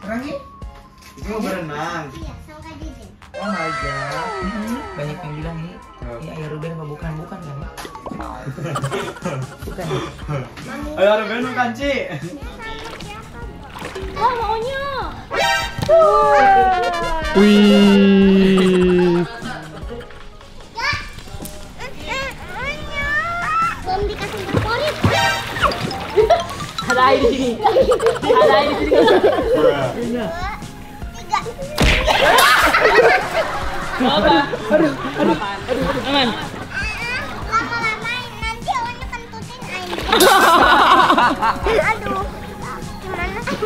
Rangi? Ini mau berenang. Iya, sama Kak Jejen. Oh my god. Banyak yang bilang nih, ini ayah Ruben apa bukan kan ya? Bukan. Ayo Ruben bukan Ci. Oh, maunya. Wih. Belum dikasih favorit. Ada air di sini. Ada air di sini. 2, 3. Apa? Aduh. Aman. Lama-lama nanti awalnya kentutin air. Aduh. Gimana sih?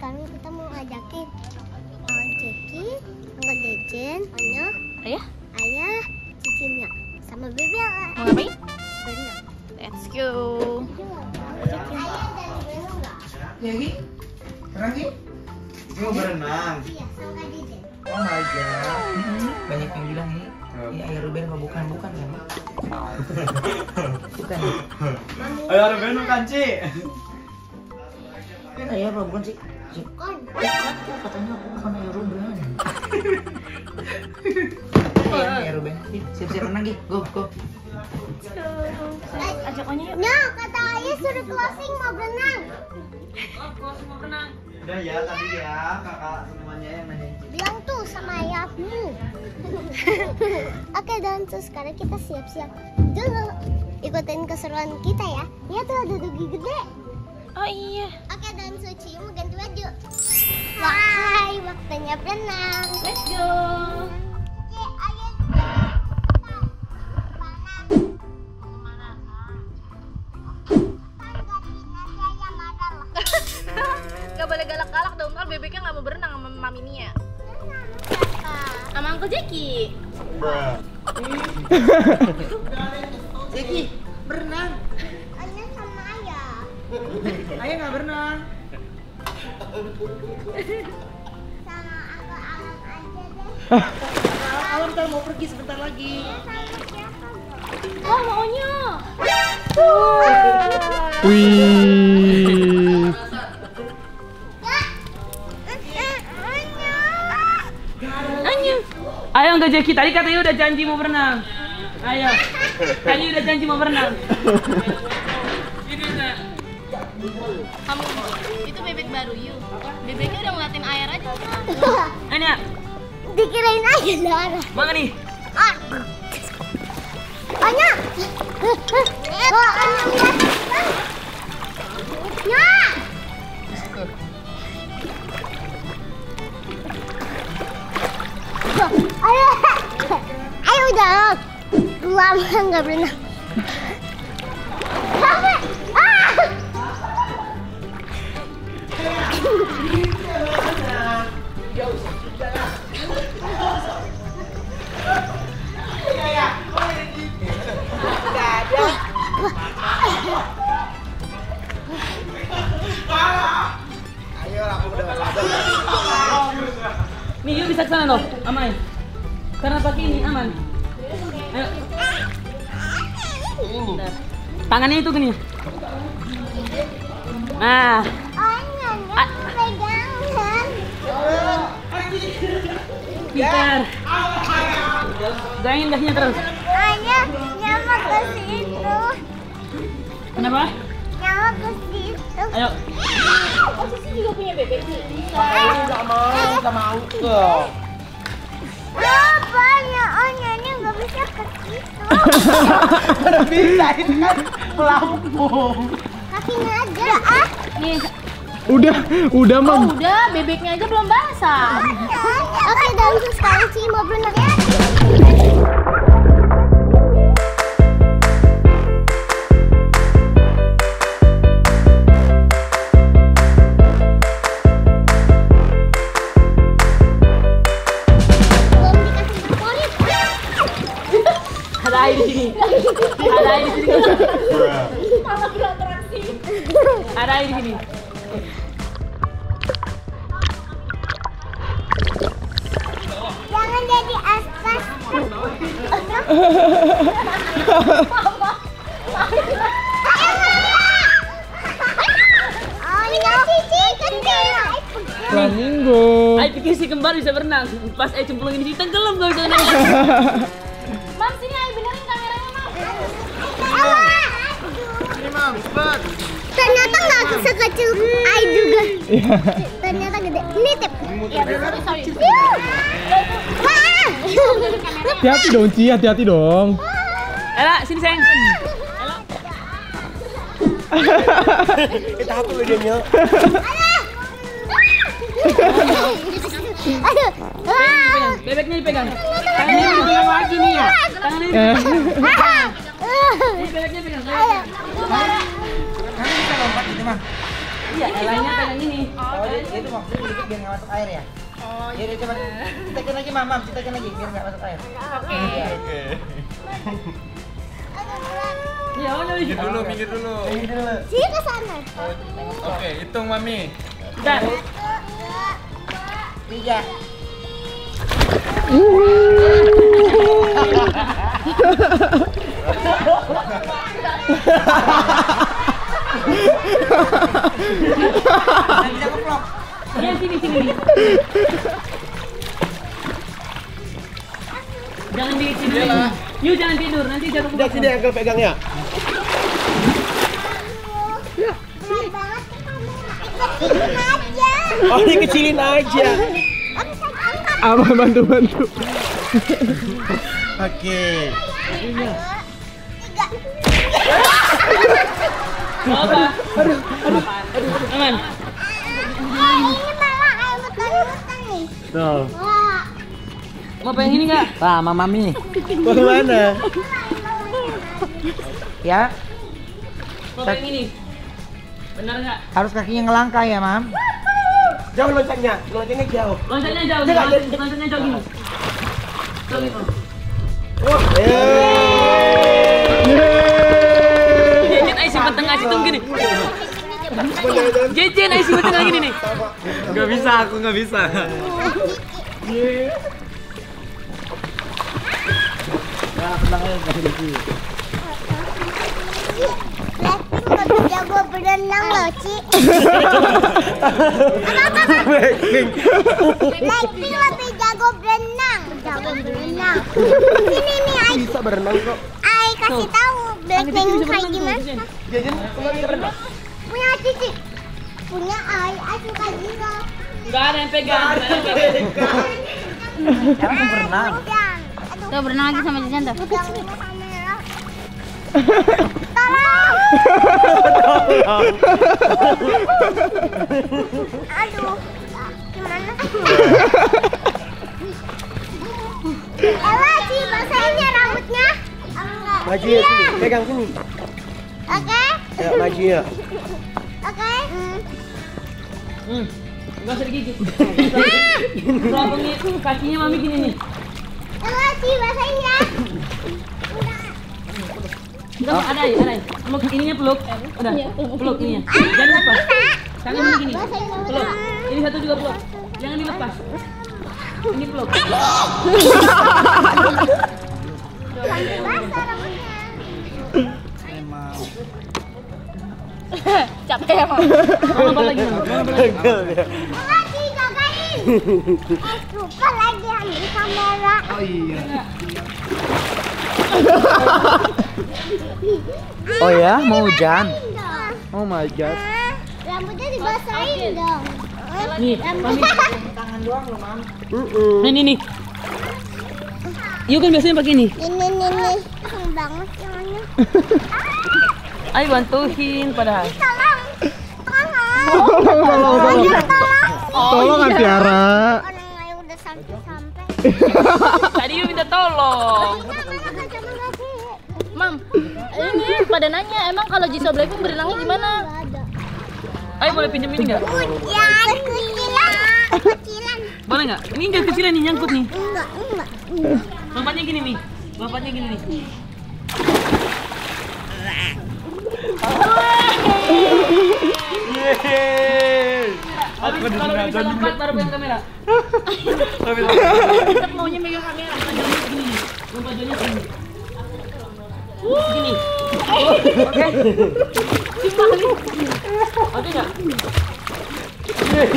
Sekarang kita mau ngajakin Jeki, Angga Jejen, Anya, Ayah, Cicimnya, sama Bebel. Mau ngapain? Berenang. Let's go. Ayah dan Bebel enggak? Rangi? Rangi? Ini mau berenang. Iya, sama Kak Jejen. Oh my god. Banyak yang bilang nih, ini ayah Ruben apa bukan kan ya? Bukan. Ayo Ruben bukan Ci. Kan ayah apa bukan sih? Bukan. Bukan, katanya bukan ayah Ruben. Iya, ayah Ruben. Siap-siap renang Gi. Go. Ajak Onya yuk. Nah, kata Ayah suruh closing mau berenang. Closing mau berenang. Udah ya tadi ya kakak semuanya yang nanyain Ci. Bilang tuh sama ayahmu. Oke, dan sekarang kita siap-siap dulu. Ikutin keseruan kita ya. Lihat tuh ada dugi gede. Oh iya. Oke, dan Suci mau ganti baju. Hai, waktunya berenang. Let's go. Gak boleh galak-galak dong, kan bebeknya gak mau berenang sama Mami Nia. Sama Uncle Jeki. Jeki, berenang. Anya sama Ayah. Ayah nggak berenang. Sama aku alam aja deh. Alam ntar mau pergi sebentar lagi. Sama siapa? Oh, maunya. Wih. Anya. Ayo Uncle Jeki, tadi katanya udah janji mau berenang. Ayo. Tadi udah janji mau berenang. Ini udah. Kamu itu bebek baru yuk. Bebeknya udah ngeliatin air aja. Anya, Dikirain aja darah. mana nih? Anya. Oh, Anya lihat. Ya. Ayo. Ayo udah. Lama nggak berenang. Sampai. Nih yuk bisa kesana loh, aman. Karena pakai ini aman. Ayo. Bentar. Tangannya itu gini. Nah, Anya, pegangan. pintar. Gayangin dahinya terus. Anya, nyamuk ke situ. Kenapa? Nyamuk ke situ. Ayo. Oh, Sisi juga punya bebek sih. Nggak mau tuh. Apanya? Anya nggak bisa ke situ. Mana bisa ini kan pelampung. Kakinya aja. Nih. Udah Oh, Mam. udah, bebeknya aja belum basah. Oke, dan sekarang sih mau berenang ya. Ada air di sini. Ada air di sini. Malah beratraksi. Ada air di sini. Jangan jadi aspas. Oh, ya Cici kecil. Flamingo. Ayo pikir si kembar bisa berenang. Pas ayo cemplungin di situ tenggelam gak bisa berenang. Mam, sini ayo benerin kameranya, Mam. Ini Mam, cepat. Ternyata nggak sekecil air juga. Ternyata gede. Ini tip. Sorry. Wah. Hati-hati dong, Ci. Hati-hati dong. Ella, sini sayang. Kita hapus videonya. Aduh. Pegang, bebeknya dipegang. Tangannya dipegang lagi nih ya. Tangannya dipegang. Ini bebeknya pegang. Kamu bisa lompat gitu, Mam. Iya, Ellanya pegang ini. Oh, itu maksudnya dikit biar nggak masuk air ya? Oh, iya. Coba citakan lagi, Mam. Citakan lagi biar nggak masuk air. Oke. Iya, mana Minggir dulu, minggir dulu. Ini dulu. Sini ke sana. Oke, hitung Mami. Bentar. 3. Bisa keplok. Iya, sini. Jangan di sini. Yuk, jangan tidur, nanti jatuh ke Sini Uncle pegang ya. Berat banget ke kamera. Aja. Oh, dikecilin aja. Abang bantu. Oke. Apa? Aman. Ini malah air mutan-mutan nih. Tuh. Wah. Mau pengen ini nggak? Sama Mami. Mau kemana? Ya, Mau pengen ini? Benar nggak? harus kakinya ngelangkah ya, Mam. Jauh loncengnya jauh. Loncatnya jauh, loncatnya jauh gini. Jauh gitu. Jejen ayo simpan tengah situ gini. Jejen ayo simpan tengah gini nih. Nggak bisa, aku nggak bisa. Blackpink lebih jago berenang loh, Ci. Blackpink lebih jago berenang. Sini nih, Ai. Bisa berenang kok. Ai kasih tahu Blackpink kayak gimana. Jajan kemarin berenang. Punya Cici. Punya Ai suka juga. Gak ada yang pegang. Emang berenang. Aduh. Tuh berenang lagi sama Jajan tuh. Pegang ini kamera. Tolong. Aduh. Gimana? Ella, Ci, basahin ya rambutnya. Enggak. Maju ya sini, pegang sini. Oke? Ya, maju ya. Oke? Gak usah digigit. Pelapangnya kakinya Mami gini nih. Ella, Ci, basahin ya. Udah, ada aja. Peluk ininya peluk. Udah, peluk ininya. Jangan lepas. Tangan Mami gini. Peluk. Ini satu juga peluk. Jangan dilepas. Ini peluk. Sampai basah rambutnya. Capek emang. Mama lagi. Ella, Ci, jagain. Lupa lagi ambil kamera. Oh iya. Oh ya, mau hujan. Oh my god. Rambutnya dibasahin dong. Nih, Mami. Tangan doang loh, Mam. Nih. Yuk kan biasanya pakai ini. Ini. Keren banget tangannya. Ayo bantuin padahal. Tolong. Tolong kan Tiara. Orang yang udah sampai. Tadi Yu minta tolong. Mam, ini pada nanya emang kalau Jisoo Blackpink berenangnya gimana? Ayo boleh pinjam ini nggak? Hujan kecilan. Boleh nggak? Ini nggak kecilan nih nyangkut nih. Enggak. Bapaknya gini nih. Kalau udah bisa lompat baru pegang kamera. Tetap maunya megang kamera. Jauhnya segini nih. Lompat jauhnya segini. Segini. Oke. Simpang nih. Oke nggak?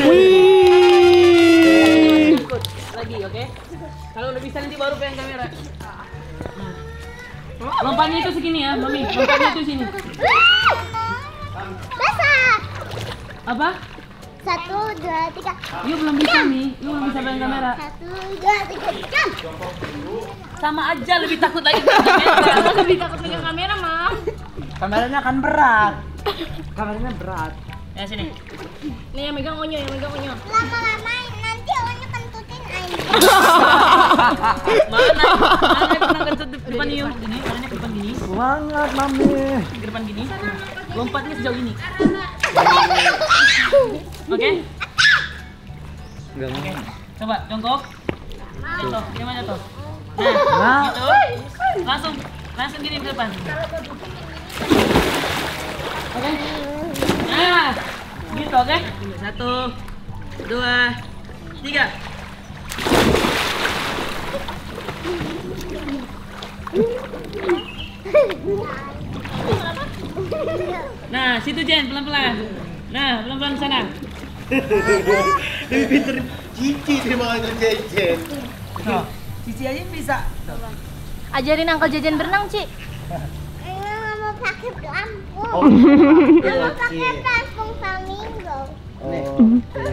Wih. Lagi, oke? Kalau udah bisa nanti baru pegang kamera. Lompatnya itu segini ya, Mami. Lompatnya itu sini. Basah. Apa? 1, 2, 3. Yuk belum bisa nih. Yuk belum bisa pegang kamera. 1, 2, 3, jam. Sama aja lebih takut lagi pegang kamera. Lebih takut pegang kamera, Mam. Kameranya kan berat. Kameranya berat. Ya sini. Nih yang megang Onyo, yang megang Onyo. Lama-lama nanti Onyo kentutin air. Mana pernah kentut depan yuk. Gini, tangannya ke depan gini. Semangat, Mami. Ke depan gini. Lompatnya sejauh ini. Oke? Oke. Coba jongkok. Jatuh, gimana jatuh? Nah, gitu. Langsung gini ke depan. Oke? Nah, gitu oke? 1, 2, 3. Nah, situ Jen, pelan-pelan. Nah, pelan-pelan sana. Lebih pinter Cici terima Jejen. Cici aja bisa. Ajarin Uncle Jejen berenang, Ci. Nggak mau pakai pelampung. Oh, Nggak mau pakai pelampung flamingo. oke.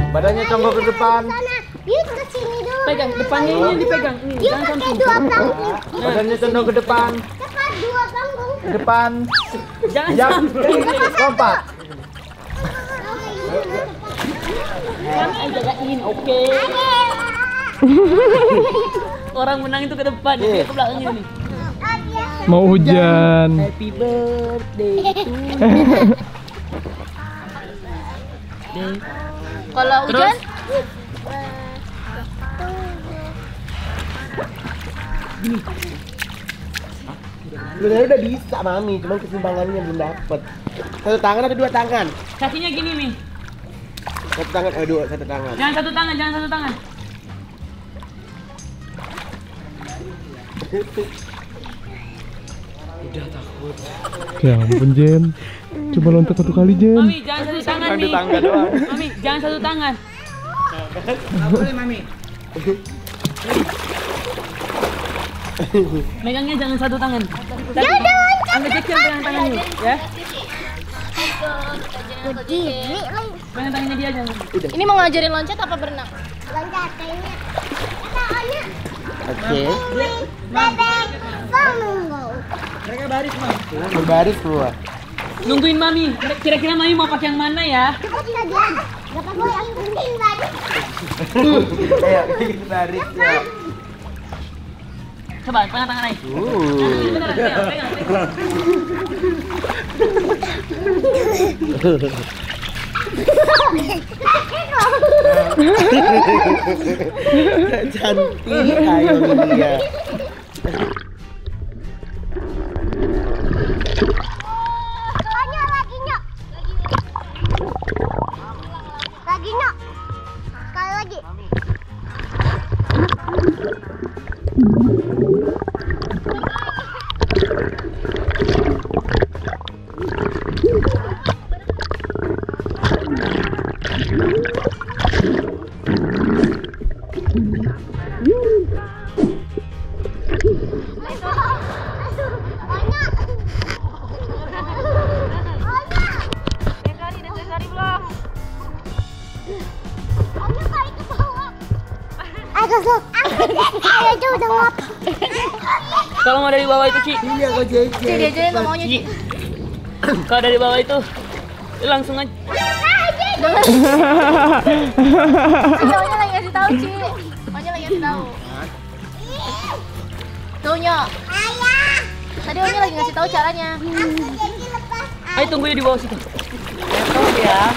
Badannya congkok ke depan. Sana, yuk ke sini dulu. Pegang, depannya ini dipegang. Ini, Yuk jangan pakai samping. 2 panggung. Badannya condong ke depan. Pakai 2 panggung. Ke depan. Jangan Jam. samping. Lompat. Kan ayo jagain, oke. Orang menang itu ke depan, dia ke belakang ini nih. Mau hujan. Happy birthday to you. Kalau hujan, Sebenarnya udah bisa Mami, cuman keseimbangannya belum dapet. Satu tangan atau 2 tangan? Kakinya gini nih. Satu tangan, satu tangan. Jangan satu tangan, jangan satu tangan. Ya ampun Jen. Coba loncat 1 kali Jen. Mami, jangan satu tangan nih. Mami, jangan satu tangan. Nggak boleh, Mami. Megangnya jangan satu tangan. Angkat kecil pegang tangannya, ya. Berdiri lagi. Pegang tangannya dia jangan. ini mau ngajarin loncat apa berenang? Loncat kayaknya. Soalnya Oke. bebek flamingo. Mereka baris, Mam. Berbaris keluar. Nungguin Mami. Kira-kira Mami mau pakai yang mana ya? Cepat saja. Dapat gue yang penting tadi. Ayo, kita baris ya. Coba pegang tangan Ai. Beneran, pegang. Cantik ayo dia. Soalnya lagi nyok. Lagi nyok. Sekali lagi. Ayo coba udah ngap. Kalau mau dari bawah itu, Ci. Iya kok Jejen. Ci, diajarin sama Onyo, Ci. Kalau dari bawah itu langsung aja. Onyo lagi ngasih tahu, Ci. Onyo lagi ngasih tahu. Tuh, Onyo. Ayah. Tadi videonya lagi ngasih tahu caranya. Ayo tunggu di bawah situ. Stop ya.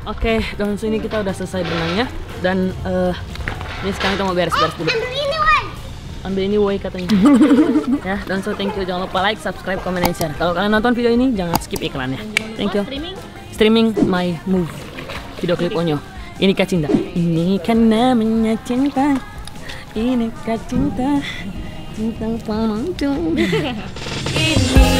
Oke, dan sini kita udah selesai berenangnya dan ini sekarang kita mau beres-beres dulu. Ambil ini woi katanya. Ya, dan so thank you, jangan lupa like, subscribe, comment, and share. Kalau kalian nonton video ini jangan skip iklannya. Thank you. Streaming my move. Video klip Onyo. Ini kah cinta? Ini kan namanya cinta. Ini kah cinta? Cinta pamangku. Ini